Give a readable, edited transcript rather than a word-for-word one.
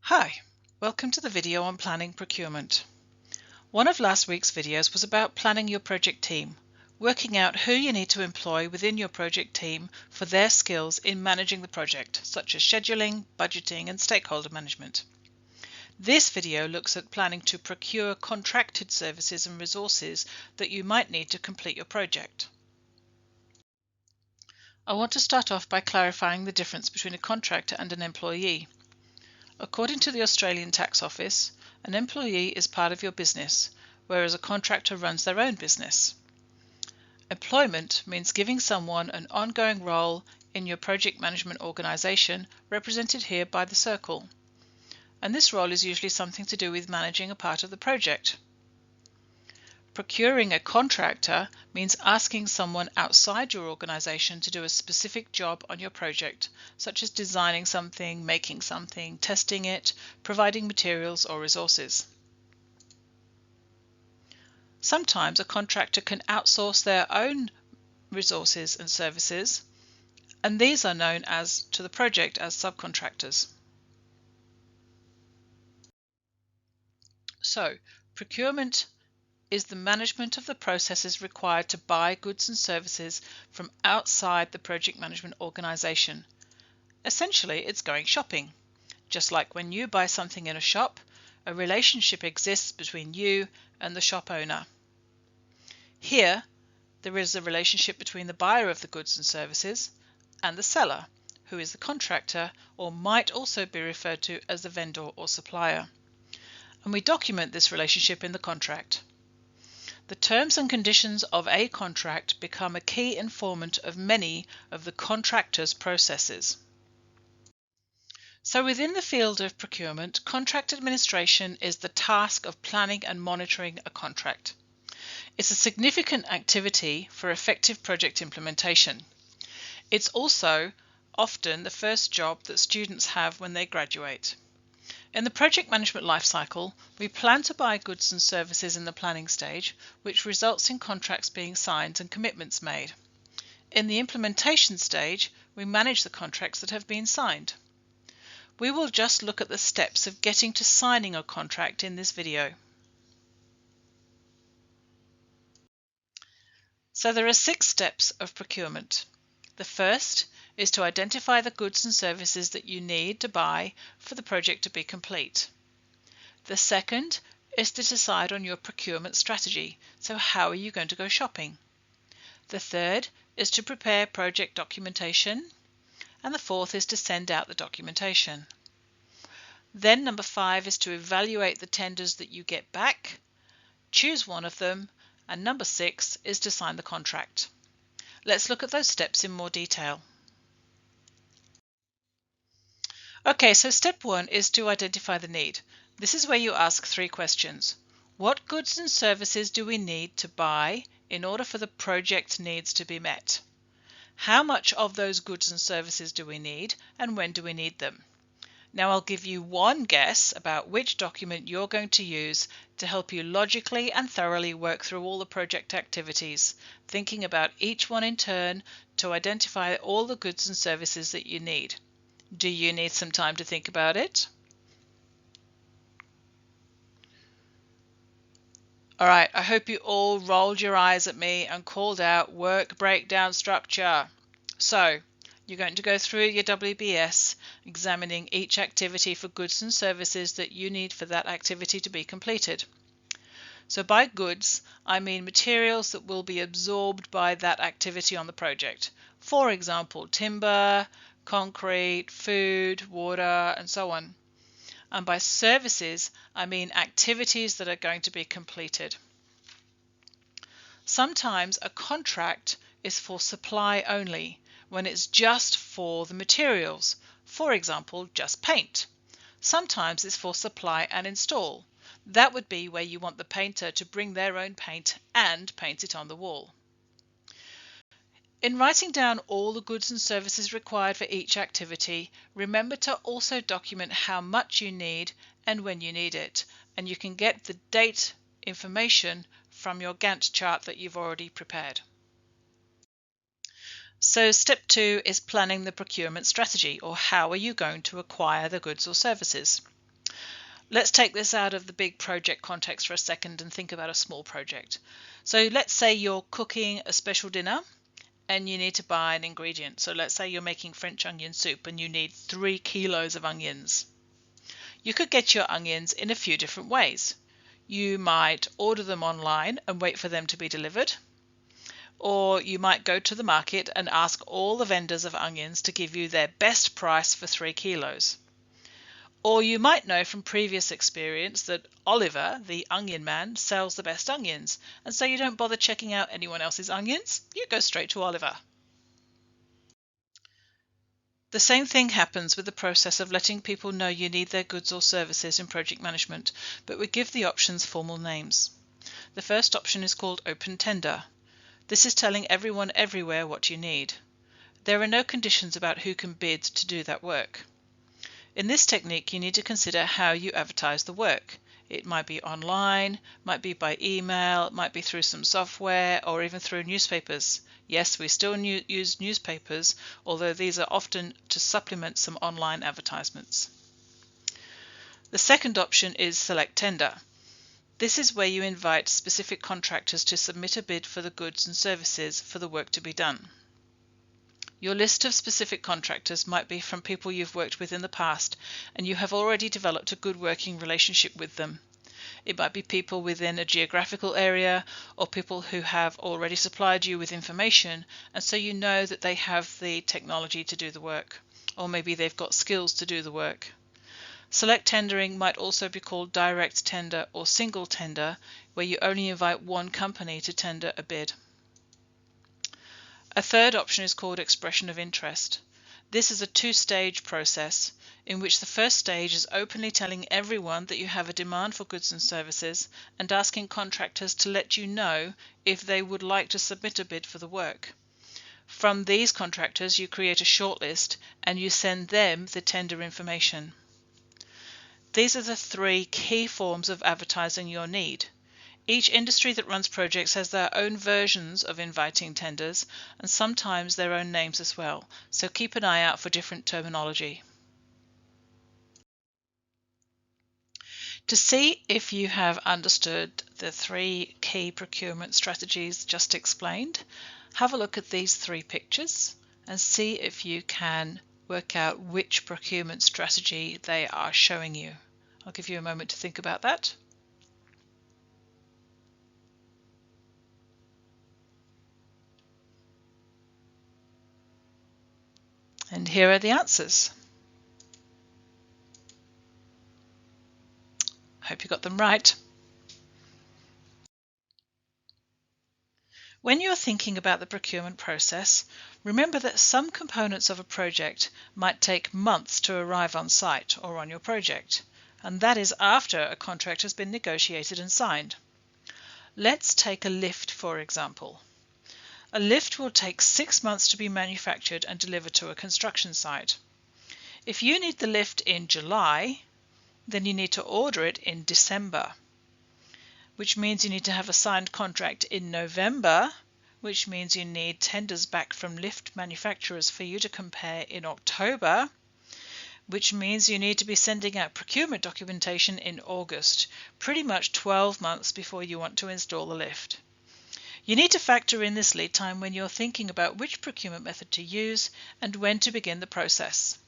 Hi, welcome to the video on planning procurement. One of last week's videos was about planning your project team, working out who you need to employ within your project team for their skills in managing the project, such as scheduling, budgeting, and stakeholder management. This video looks at planning to procure contracted services and resources that you might need to complete your project. I want to start off by clarifying the difference between a contractor and an employee. According to the Australian Tax Office, an employee is part of your business, whereas a contractor runs their own business. Employment means giving someone an ongoing role in your project management organisation, represented here by the circle. And this role is usually something to do with managing a part of the project. Procuring a contractor means asking someone outside your organisation to do a specific job on your project, such as designing something, making something, testing it, providing materials or resources. Sometimes a contractor can outsource their own resources and services, and these are known to the project as subcontractors. So, procurement is the management of the processes required to buy goods and services from outside the project management organisation. Essentially, it's going shopping. Just like when you buy something in a shop, a relationship exists between you and the shop owner. Here, there is a relationship between the buyer of the goods and services and the seller, who is the contractor or might also be referred to as the vendor or supplier. And we document this relationship in the contract. The terms and conditions of a contract become a key informant of many of the contractor's processes. So within the field of procurement, contract administration is the task of planning and monitoring a contract. It's a significant activity for effective project implementation. It's also often the first job that students have when they graduate. In the project management lifecycle, we plan to buy goods and services in the planning stage, which results in contracts being signed and commitments made. In the implementation stage, we manage the contracts that have been signed. We will just look at the steps of getting to signing a contract in this video. So there are 6 steps of procurement. The first is to identify the goods and services that you need to buy for the project to be complete. The second is to decide on your procurement strategy. So how are you going to go shopping? The third is to prepare project documentation. And the fourth is to send out the documentation. Then number 5 is to evaluate the tenders that you get back, choose one of them, and number 6 is to sign the contract. Let's look at those steps in more detail. Okay, so step 1 is to identify the need. This is where you ask 3 questions. What goods and services do we need to buy in order for the project needs to be met? How much of those goods and services do we need, and when do we need them? Now I'll give you one guess about which document you're going to use to help you logically and thoroughly work through all the project activities, thinking about each one in turn to identify all the goods and services that you need. Do you need some time to think about it? All right, I hope you all rolled your eyes at me and called out work breakdown structure. So, you're going to go through your WBS, examining each activity for goods and services that you need for that activity to be completed. So by goods, I mean materials that will be absorbed by that activity on the project. For example, timber, concrete, food, water, and so on. And by services, I mean activities that are going to be completed. Sometimes a contract is for supply only, when it's just for the materials, for example, just paint. Sometimes it's for supply and install. That would be where you want the painter to bring their own paint and paint it on the wall. In writing down all the goods and services required for each activity, remember to also document how much you need and when you need it, and you can get the date information from your Gantt chart that you've already prepared. So step 2 is planning the procurement strategy, or how are you going to acquire the goods or services. Let's take this out of the big project context for a second and think about a small project. So let's say you're cooking a special dinner and you need to buy an ingredient. So let's say you're making French onion soup and you need 3 kilos of onions. You could get your onions in a few different ways. You might order them online and wait for them to be delivered. Or you might go to the market and ask all the vendors of onions to give you their best price for 3 kilos. Or you might know from previous experience that Oliver, the onion man, sells the best onions, and so you don't bother checking out anyone else's onions, you go straight to Oliver. The same thing happens with the process of letting people know you need their goods or services in project management, but we give the options formal names. The first option is called open tender. This is telling everyone everywhere what you need. There are no conditions about who can bid to do that work. In this technique, you need to consider how you advertise the work. It might be online, might be by email, might be through some software, or even through newspapers. Yes, we still use newspapers, although these are often to supplement some online advertisements. The second option is select tender. This is where you invite specific contractors to submit a bid for the goods and services for the work to be done. Your list of specific contractors might be from people you've worked with in the past and you have already developed a good working relationship with them. It might be people within a geographical area or people who have already supplied you with information and so you know that they have the technology to do the work, or maybe they've got skills to do the work. Select tendering might also be called direct tender or single tender, where you only invite one company to tender a bid. A third option is called expression of interest. This is a two-stage process in which the first stage is openly telling everyone that you have a demand for goods and services and asking contractors to let you know if they would like to submit a bid for the work. From these contractors you create a shortlist and you send them the tender information. These are the 3 key forms of advertising your need. Each industry that runs projects has their own versions of inviting tenders and sometimes their own names as well, so keep an eye out for different terminology. To see if you have understood the 3 key procurement strategies just explained, have a look at these 3 pictures and see if you can work out which procurement strategy they are showing you. I'll give you a moment to think about that. And here are the answers. Hope you got them right. When you're thinking about the procurement process, remember that some components of a project might take months to arrive on site or on your project, and that is after a contract has been negotiated and signed. Let's take a lift, for example. A lift will take 6 months to be manufactured and delivered to a construction site. If you need the lift in July, then you need to order it in December, which means you need to have a signed contract in November, which means you need tenders back from lift manufacturers for you to compare in October, which means you need to be sending out procurement documentation in August, pretty much 12 months before you want to install the lift. You need to factor in this lead time when you're thinking about which procurement method to use and when to begin the process.